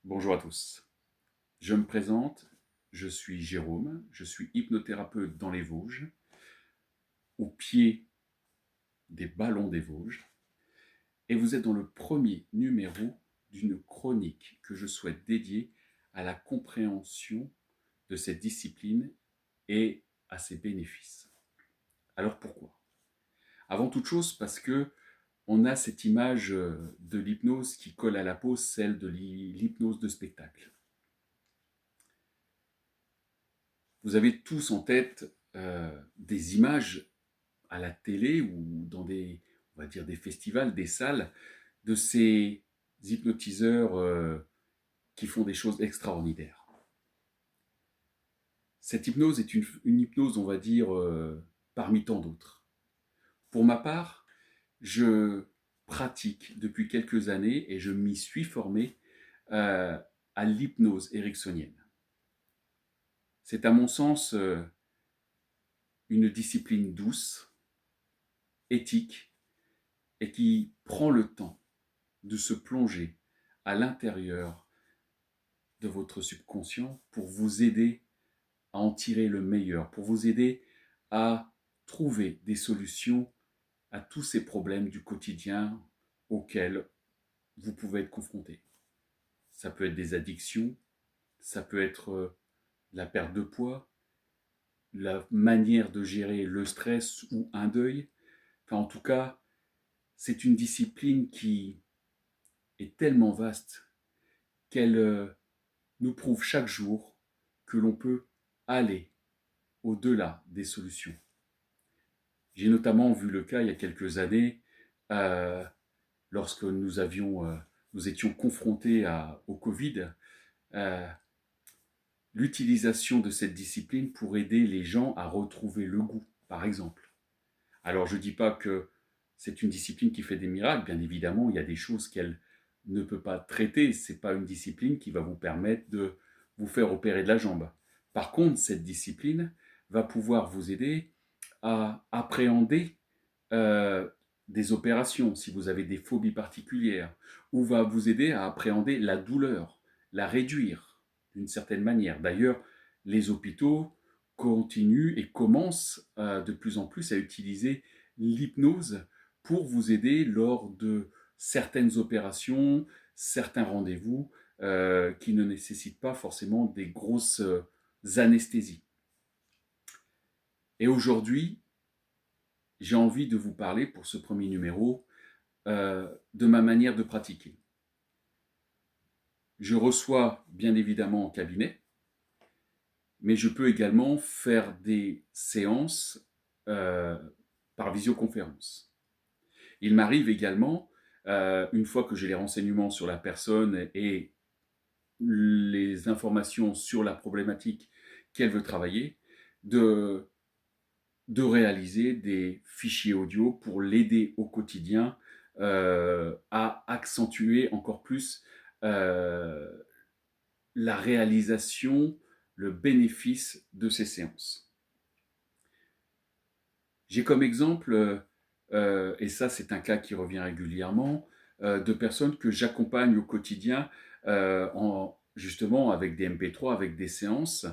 Bonjour à tous. Je me présente, je suis Jérôme, je suis hypnothérapeute dans les Vosges, au pied des Ballons des Vosges, et vous êtes dans le premier numéro d'une chronique que je souhaite dédier à la compréhension de cette discipline et à ses bénéfices. Alors pourquoi? Avant toute chose parce que on a cette image de l'hypnose qui colle à la peau, celle de l'hypnose de spectacle. Vous avez tous en tête des images à la télé ou dans des, on va dire des festivals, des salles, de ces hypnotiseurs qui font des choses extraordinaires. Cette hypnose est une hypnose, on va dire, parmi tant d'autres. Pour ma part, je pratique depuis quelques années et je m'y suis formé euh, à l'hypnose ericksonienne. C'est à mon sens une discipline douce, éthique et qui prend le temps de se plonger à l'intérieur de votre subconscient pour vous aider à en tirer le meilleur, pour vous aider à trouver des solutions à tous ces problèmes du quotidien auxquels vous pouvez être confronté. Ça peut être des addictions, ça peut être la perte de poids, la manière de gérer le stress ou un deuil. Enfin, en tout cas, c'est une discipline qui est tellement vaste qu'elle nous prouve chaque jour que l'on peut aller au-delà des solutions. J'ai notamment vu le cas il y a quelques années, euh, lorsque nous étions confrontés au Covid, euh, l'utilisation de cette discipline pour aider les gens à retrouver le goût, par exemple. Alors je ne dis pas que c'est une discipline qui fait des miracles, bien évidemment, il y a des choses qu'elle ne peut pas traiter, ce n'est pas une discipline qui va vous permettre de vous faire opérer de la jambe. Par contre, cette discipline va pouvoir vous aider à appréhender euh, des opérations, si vous avez des phobies particulières, ou va vous aider à appréhender la douleur, la réduire d'une certaine manière. D'ailleurs, les hôpitaux continuent et commencent de plus en plus à utiliser l'hypnose pour vous aider lors de certaines opérations, certains rendez-vous qui ne nécessitent pas forcément des grosses anesthésies. Et aujourd'hui, j'ai envie de vous parler pour ce premier numéro de ma manière de pratiquer. Je reçois bien évidemment en cabinet, mais je peux également faire des séances euh, par visioconférence. Il m'arrive également, une fois que j'ai les renseignements sur la personne et les informations sur la problématique qu'elle veut travailler, de, de réaliser des fichiers audio pour l'aider au quotidien à accentuer encore plus euh, la réalisation, le bénéfice de ces séances. J'ai comme exemple, et ça c'est un cas qui revient régulièrement, de personnes que j'accompagne au quotidien justement avec des MP3, avec des séances,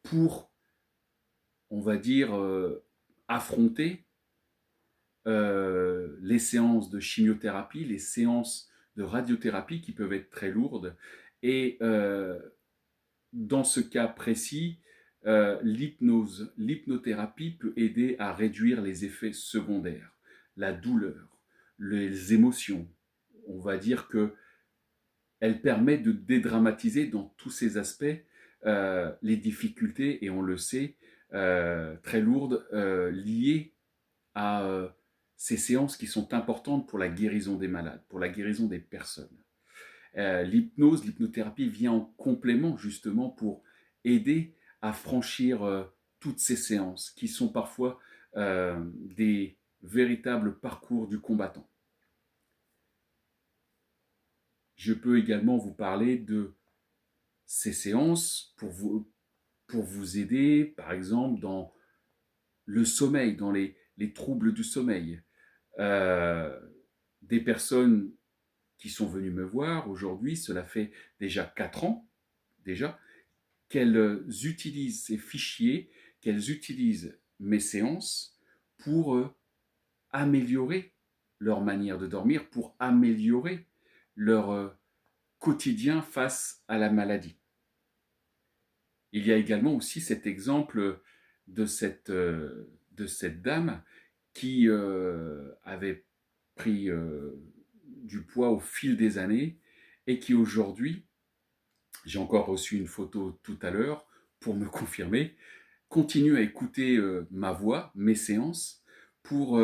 pour, on va dire, affronter les séances de chimiothérapie, les séances de radiothérapie qui peuvent être très lourdes. Et dans ce cas précis, l'hypnothérapie peut aider à réduire les effets secondaires, la douleur, les émotions. On va dire que elle permet de dédramatiser dans tous ces aspects les difficultés, et on le sait, très lourdes, liées à ces séances qui sont importantes pour la guérison des malades, pour la guérison des personnes. L'hypnose, l'hypnothérapie vient en complément justement pour aider à franchir toutes ces séances qui sont parfois des véritables parcours du combattant. Je peux également vous parler de ces séances pour vous aider, par exemple, dans le sommeil, dans les troubles du sommeil. Euh, des personnes qui sont venues me voir aujourd'hui, cela fait déjà 4 ans, déjà, qu'elles utilisent ces fichiers, qu'elles utilisent mes séances pour améliorer leur manière de dormir, pour améliorer leur quotidien face à la maladie. Il y a également aussi cet exemple de cette dame qui avait pris du poids au fil des années et qui aujourd'hui, j'ai encore reçu une photo tout à l'heure pour me confirmer, continue à écouter ma voix, mes séances, pour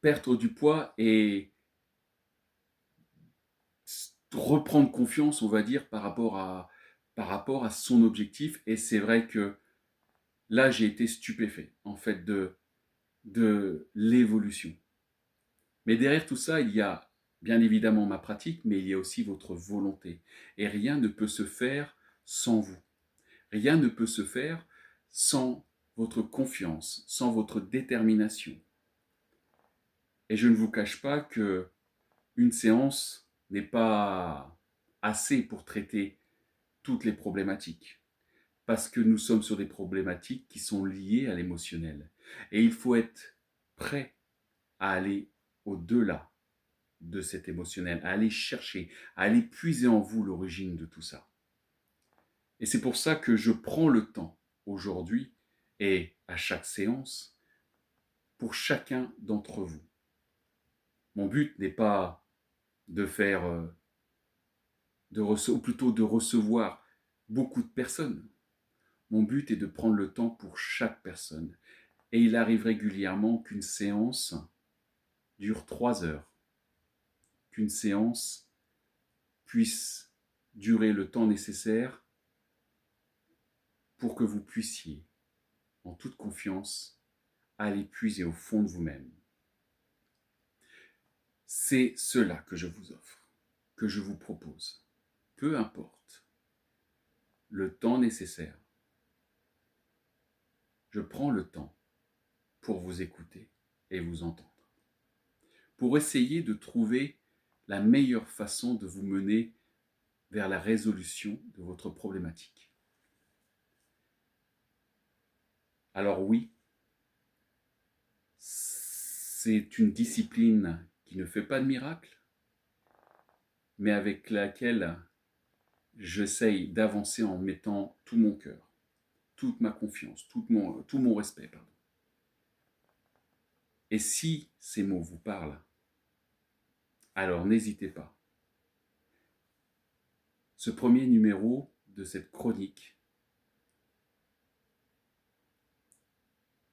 perdre du poids et reprendre confiance, on va dire, par rapport à son objectif. Et c'est vrai que là, j'ai été stupéfait, en fait, de l'évolution. Mais derrière tout ça, il y a bien évidemment ma pratique, mais il y a aussi votre volonté. Et rien ne peut se faire sans vous. Rien ne peut se faire sans votre confiance, sans votre détermination. Et je ne vous cache pas que une séance n'est pas assez pour traiter toutes les problématiques. Parce que nous sommes sur des problématiques qui sont liées à l'émotionnel. Et il faut être prêt à aller au-delà de cet émotionnel, à aller chercher, à aller puiser en vous l'origine de tout ça. Et c'est pour ça que je prends le temps aujourd'hui et à chaque séance pour chacun d'entre vous. Mon but n'est pas de faire, ou plutôt de recevoir beaucoup de personnes. Mon but est de prendre le temps pour chaque personne. Et il arrive régulièrement qu'une séance dure 3 heures, qu'une séance puisse durer le temps nécessaire pour que vous puissiez, en toute confiance, aller puiser au fond de vous-même. C'est cela que je vous offre, que je vous propose. Peu importe le temps nécessaire. Je prends le temps pour vous écouter et vous entendre, pour essayer de trouver la meilleure façon de vous mener vers la résolution de votre problématique. Alors oui, c'est une discipline qui ne fait pas de miracle, mais avec laquelle j'essaye d'avancer en mettant tout mon cœur, toute ma confiance, tout mon respect. Pardon. Et si ces mots vous parlent, alors n'hésitez pas. Ce premier numéro de cette chronique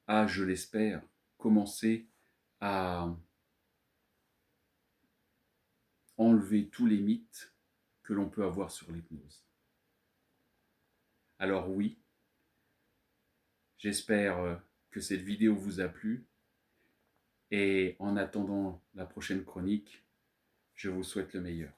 a, je l'espère, commencé à enlever tous les mythes que l'on peut avoir sur l'hypnose. Alors oui, j'espère que cette vidéo vous a plu et en attendant la prochaine chronique, je vous souhaite le meilleur.